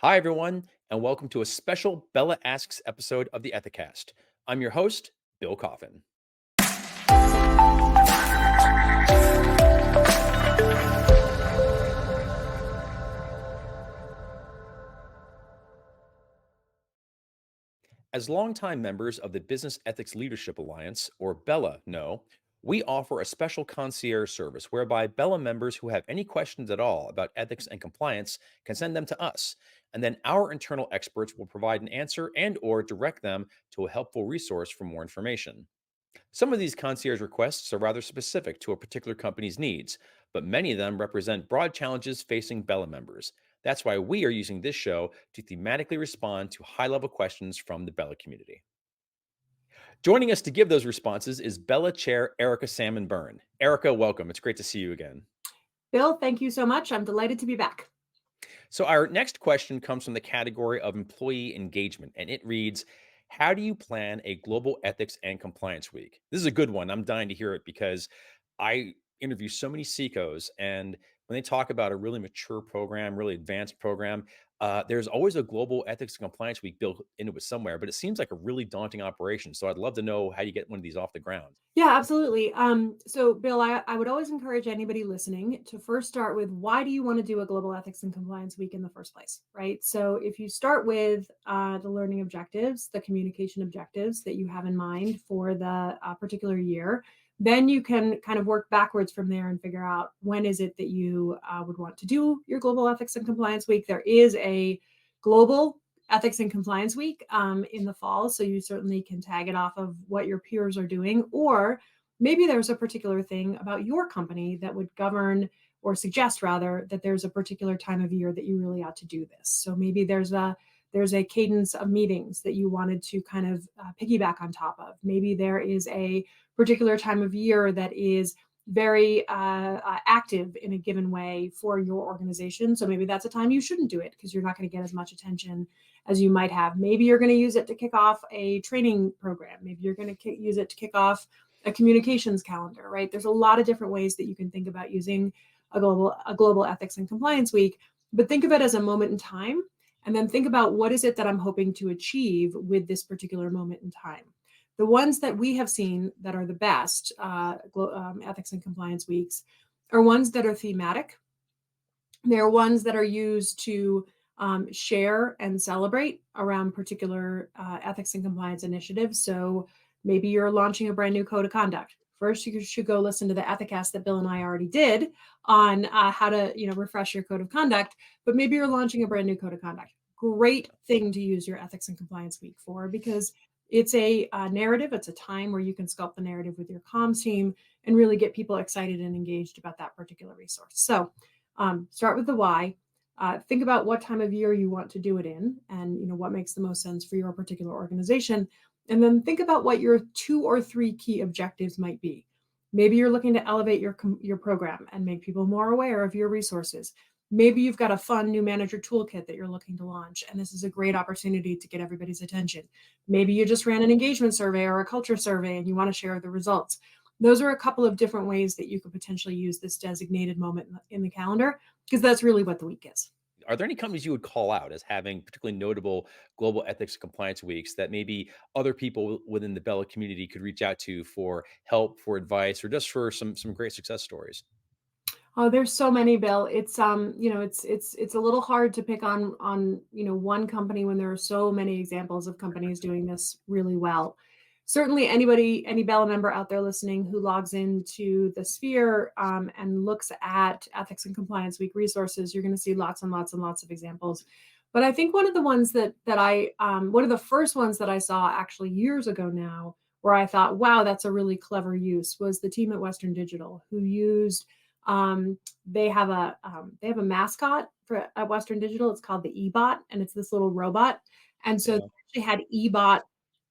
Hi, everyone, and welcome to a special Bella Asks episode of the Ethicast. I'm your host, Bill Coffin. As longtime members of the Business Ethics Leadership Alliance, or BELA, know, we offer a special concierge service whereby BELA members who have any questions at all about ethics and compliance can send them to us, and then our internal experts will provide an answer and/or direct them to a helpful resource for more information. Some of these concierge requests are rather specific to a particular company's needs, but many of them represent broad challenges facing BELA members. That's why we are using this show to thematically respond to high level questions from the BELA community. Joining us to give those responses is BELA Chair Erica Salmon Byrne. Erica, welcome. It's great to see you again. Bill, thank you so much. I'm delighted to be back. So, our next question comes from the category of employee engagement, and it reads, how do you plan a global ethics and compliance week? This is a good one. I'm dying to hear it because I interview so many CECOs, and when they talk about a really mature program, really advanced program, there's always a global ethics and compliance week built into it somewhere, but it seems like a really daunting operation. So I'd love to know how you get one of these off the ground. Yeah, absolutely. So Bill, I would always encourage anybody listening to first start with why do you want to do a global ethics and compliance week in the first place, right? So if you start with the learning objectives, the communication objectives that you have in mind for the particular year, then you can kind of work backwards from there and figure out when is it that you would want to do your global ethics and compliance week. There is a global Ethics and Compliance Week in the fall. So you certainly can tag it off of what your peers are doing. Or maybe there's a particular thing about your company that would govern or suggest rather that there's a particular time of year that you really ought to do this. So maybe there's a cadence of meetings that you wanted to kind of piggyback on top of. Maybe there is a particular time of year that is very active in a given way for your organization. So maybe that's a time you shouldn't do it because you're not going to get as much attention as you might have. Maybe you're going to use it to kick off a training program. Maybe you're going to use it to kick off a communications calendar, right? There's a lot of different ways that you can think about using a global ethics and compliance week, but think of it as a moment in time, and then think about what is it that I'm hoping to achieve with this particular moment in time. The ones that we have seen that are the best ethics and compliance weeks are ones that are thematic. They're ones that are used to share and celebrate around particular ethics and compliance initiatives. So maybe you're launching a brand new code of conduct. First, you should go listen to the Ethicast that Bill and I already did on how to, refresh your code of conduct. But maybe you're launching a brand new code of conduct. Great thing to use your ethics and compliance week for, because it's a narrative. It's a time where you can sculpt the narrative with your comms team and really get people excited and engaged about that particular resource. So start with the why. Think about what time of year you want to do it in, and what makes the most sense for your particular organization. And then think about what your 2 or 3 key objectives might be. Maybe you're looking to elevate your program and make people more aware of your resources. Maybe you've got a fun new manager toolkit that you're looking to launch, and this is a great opportunity to get everybody's attention. Maybe you just ran an engagement survey or a culture survey and you want to share the results. Those are a couple of different ways that you could potentially use this designated moment in the calendar, because that's really what the week is. Are there any companies you would call out as having particularly notable global ethics compliance weeks that maybe other people within the BELA community could reach out to for help, for advice, or just for some great success stories? Oh, there's so many, Bill. It's a little hard to pick on one company when there are so many examples of companies doing this really well. Certainly, any BELA member out there listening who logs into the Sphere and looks at Ethics and Compliance Week resources, you're going to see lots and lots and lots of examples. But I think one of the ones one of the first ones that I saw actually years ago now, where I thought, wow, that's a really clever use, was the team at Western Digital who used they have a mascot at Western Digital. It's called the eBot, and it's this little robot. And so Yeah. they actually had eBot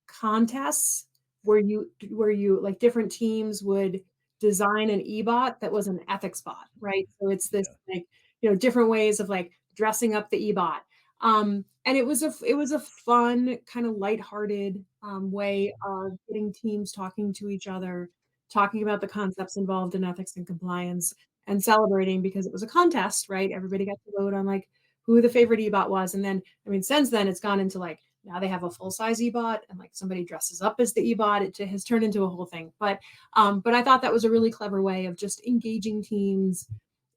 contests where you like different teams would design an eBot that was an ethics bot, right? So it's this Yeah. like different ways of like dressing up the eBot. And it was a fun kind of lighthearted way of getting teams talking to each other, talking about the concepts involved in ethics and compliance, and celebrating because it was a contest, right? Everybody got to vote on like who the favorite ebot was. And then, I mean, since then it's gone into like, now they have a full size ebot and like somebody dresses up as the ebot. Has turned into a whole thing. But I thought that was a really clever way of just engaging teams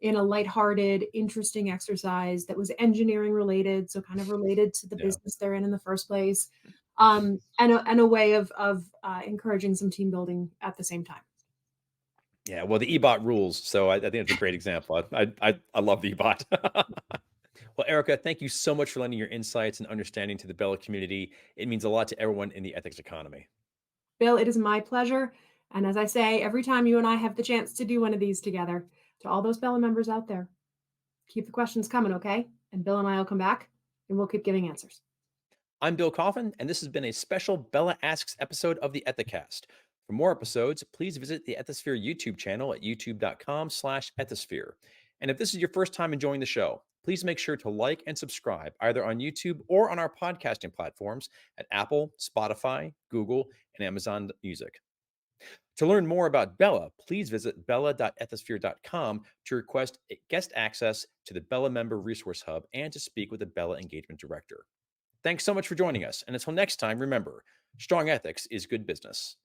in a lighthearted, interesting exercise that was engineering related, so kind of related to the Yeah. business they're in the first place, and a way of encouraging some team building at the same time. Yeah. Well, the ebot rules. So I think it's a great example. I love the ebot. Well, Erica, thank you so much for lending your insights and understanding to the Bella community. It means a lot to everyone in the ethics economy. Bill, it is my pleasure. And as I say, every time you and I have the chance to do one of these together, to all those BELA members out there, keep the questions coming, okay? And Bill and I will come back and we'll keep giving answers. I'm Bill Coffin, and this has been a special Bella Asks episode of the Ethicast. For more episodes, please visit the Ethisphere YouTube channel at youtube.com/ethisphere. And if this is your first time enjoying the show, please make sure to like and subscribe either on YouTube or on our podcasting platforms at Apple, Spotify, Google, and Amazon Music. To learn more about Bella, please visit bella.ethisphere.com to request guest access to the Bella Member Resource Hub and to speak with the Bella Engagement Director. Thanks so much for joining us. And until next time, remember, strong ethics is good business.